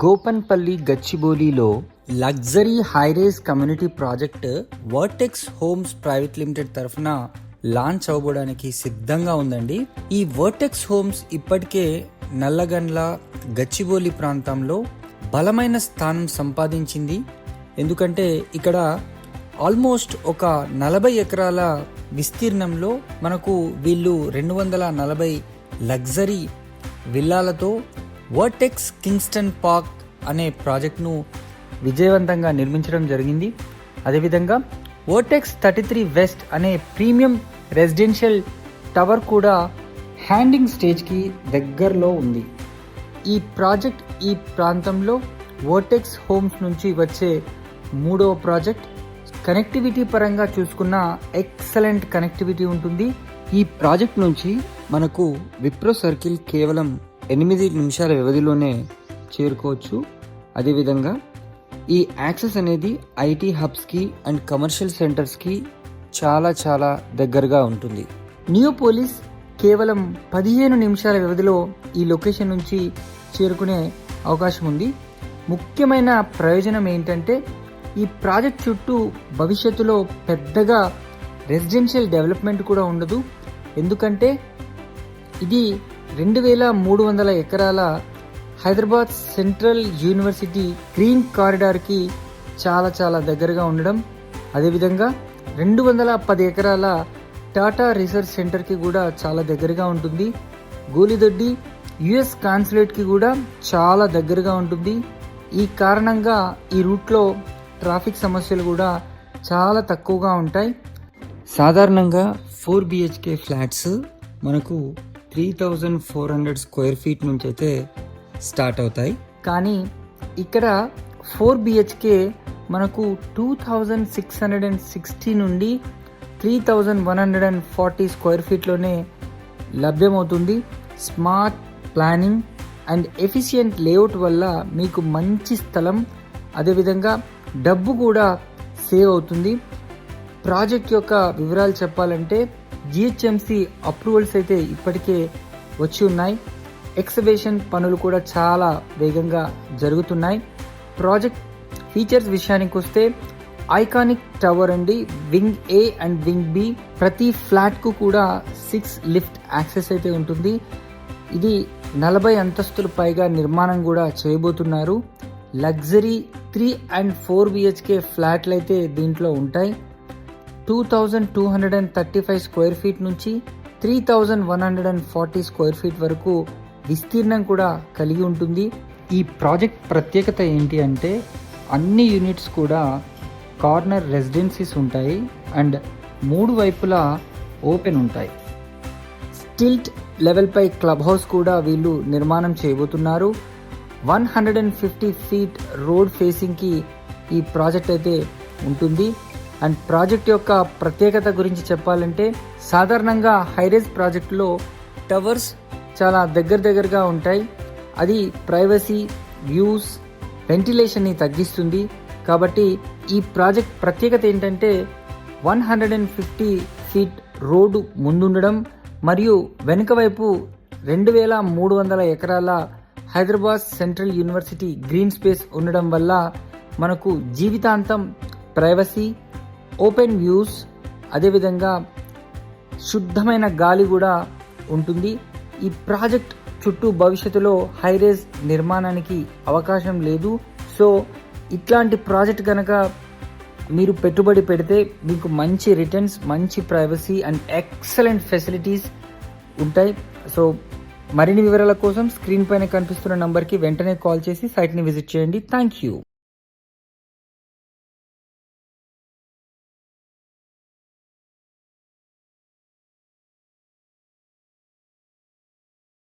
గోపన్పల్లి గచ్చిబౌలిలో luxury high rise community project vertex homes private limited తరఫున launch అవ్వడానికి సిద్ధంగా ఉందండి. ఈ వర్టెక్స్ హోమ్స్ ఇప్పటికే నల్లగండ్ల గచ్చిబౌలి ప్రాంతంలో బలమైన స్థానం సంపాదించింది. ఎందుకంటే ఇక్కడ ఆల్మోస్ట్ ఒక 40 ఎకరాల విస్తీర్ణంలో మనకు వీళ్ళు 240 లగ్జరీ విల్లాలతో వర్టెక్స్ కింగ్స్టన్ పార్క్ అనే ప్రాజెక్ట్ను విజయవంతంగా నిర్మించడం జరిగింది. అదేవిధంగా వర్టెక్స్ 33 వెస్ట్ అనే ప్రీమియం రెసిడెన్షియల్ టవర్ కూడా హ్యాండింగ్ స్టేజ్కి దగ్గరలో ఉంది. ఈ ప్రాజెక్ట్ ఈ ప్రాంతంలో వర్టెక్స్ హోమ్స్ నుంచి వచ్చే 3వ ప్రాజెక్ట్. కనెక్టివిటీ పరంగా చూసుకున్న ఎక్సలెంట్ కనెక్టివిటీ ఉంటుంది. ఈ ప్రాజెక్ట్ నుంచి మనకు విప్రో సర్కిల్ కేవలం 8 నిమిషాల వ్యవధిలోనే చేరుకోవచ్చు. అదేవిధంగా ఈ యాక్సెస్ అనేది ఐటీ హబ్స్కి అండ్ కమర్షియల్ సెంటర్స్కి చాలా దగ్గరగా ఉంటుంది. నియోపోలిస్ కేవలం 15 నిమిషాల వ్యవధిలో ఈ లొకేషన్ నుంచి చేరుకునే అవకాశం ఉంది. ముఖ్యమైన ప్రయోజనం ఏంటంటే ఈ ప్రాజెక్ట్ చుట్టూ భవిష్యత్తులో పెద్దగా రెసిడెన్షియల్ డెవలప్మెంట్ కూడా ఉండదు. ఎందుకంటే ఇది 2300 ఎకరాల హైదరాబాద్ సెంట్రల్ యూనివర్సిటీ గ్రీన్ కారిడార్కి చాలా దగ్గరగా ఉండడం, అదేవిధంగా 210 ఎకరాల టాటా రీసెర్చ్ సెంటర్కి కూడా చాలా దగ్గరగా ఉంటుంది. గోలిదొడ్డి యుఎస్ కాన్సులేట్కి కూడా చాలా దగ్గరగా ఉంటుంది. ఈ కారణంగా ఈ రూట్లో ట్రాఫిక్ సమస్యలు కూడా చాలా తక్కువగా ఉంటాయి. సాధారణంగా 4 BHK ఫ్లాట్స్ మనకు 3400 స్క్వేర్ ఫీట్ నుంచి అయితే స్టార్ట్ అవుతాయి. కానీ ఇక్కడ 4 BHK మనకు 2660 నుండి 3140 స్క్వేర్ ఫీట్లోనే లభ్యమవుతుంది. Smart planning and efficient layout వల్ల మీకు మంచి స్థలం, అదేవిధంగా డబ్బు కూడా సేవ్ అవుతుంది. ప్రాజెక్ట్ యొక్క వివరాలు చెప్పాలంటే GHMC అప్రూవల్స్ అయితే ఇప్పటికే వచ్చి ఉన్నాయి. ఎక్స్కవేషన్ పనులు కూడా చాలా వేగంగా జరుగుతున్నాయి. ప్రాజెక్ట్ ఫీచర్స్ విషయానికి వస్తే ఐకానిక్ టవర్ అండి, wing A and wing B. ప్రతి ఫ్లాట్కు కూడా 6 లిఫ్ట్ యాక్సెస్ అయితే ఉంటుంది. ఇది 40 అంతస్తులు పైగా నిర్మాణం కూడా చేయబోతున్నారు. లగ్జరీ 3 అండ్ 4 BHK ఫ్లాట్లు అయితే దీంట్లో ఉంటాయి. 2235 స్క్వేర్ ఫీట్ నుంచి 3140 స్క్వేర్ ఫీట్ వరకు విస్తీర్ణం కూడా కలిగి ఉంటుంది. ఈ ప్రాజెక్ట్ ప్రత్యేకత ఏంటి అంటే అన్ని యూనిట్స్ కూడా కార్నర్ రెసిడెన్సీస్ ఉంటాయి అండ్ 3 వైపులా ఓపెన్ ఉంటాయి. స్టిల్ట్ లెవెల్పై క్లబ్ హౌస్ కూడా వీళ్ళు నిర్మాణం చేయబోతున్నారు. 150 ఫీట్ రోడ్ ఫేసింగ్కి ఈ ప్రాజెక్ట్ అయితే ఉంటుంది. అండ్ ప్రాజెక్ట్ యొక్క ప్రత్యేకత గురించి చెప్పాలంటే సాధారణంగా హైరేజ్ ప్రాజెక్టులో టవర్స్ చాలా దగ్గరగా ఉంటాయి. అది ప్రైవసీ, వ్యూస్, వెంటిలేషన్ని తగ్గిస్తుంది. కాబట్టి ఈ ప్రాజెక్ట్ ప్రత్యేకత ఏంటంటే 150 ఫీట్ రోడ్డు ముందుండడం మరియు వెనుక వైపు 2300 ఎకరాల Hyderabad central university green space ఉండడం వల్ల మనకు జీవితాంతం ప్రైవసీ, ఓపెన్ వ్యూస్, అదేవిధంగా శుద్ధమైన గాలి కూడా ఉంటుంది. ఈ ప్రాజెక్ట్ చుట్టూ భవిష్యత్తులో హైరేజ్ నిర్మాణానికి అవకాశం లేదు. సో ఇట్లాంటి ప్రాజెక్ట్ కనుక మీరు పెట్టుబడి పెడితే మీకు మంచి రిటర్న్స్, మంచి ప్రైవసీ అండ్ ఎక్సలెంట్ ఫెసిలిటీస్ ఉంటాయి. సో మరిన్ని వివరాల కోసం స్క్రీన్ పైన కనిపిస్తున్న నంబర్కి వెంటనే కాల్ చేసి సైట్ని విజిట్ చేయండి. Thank you.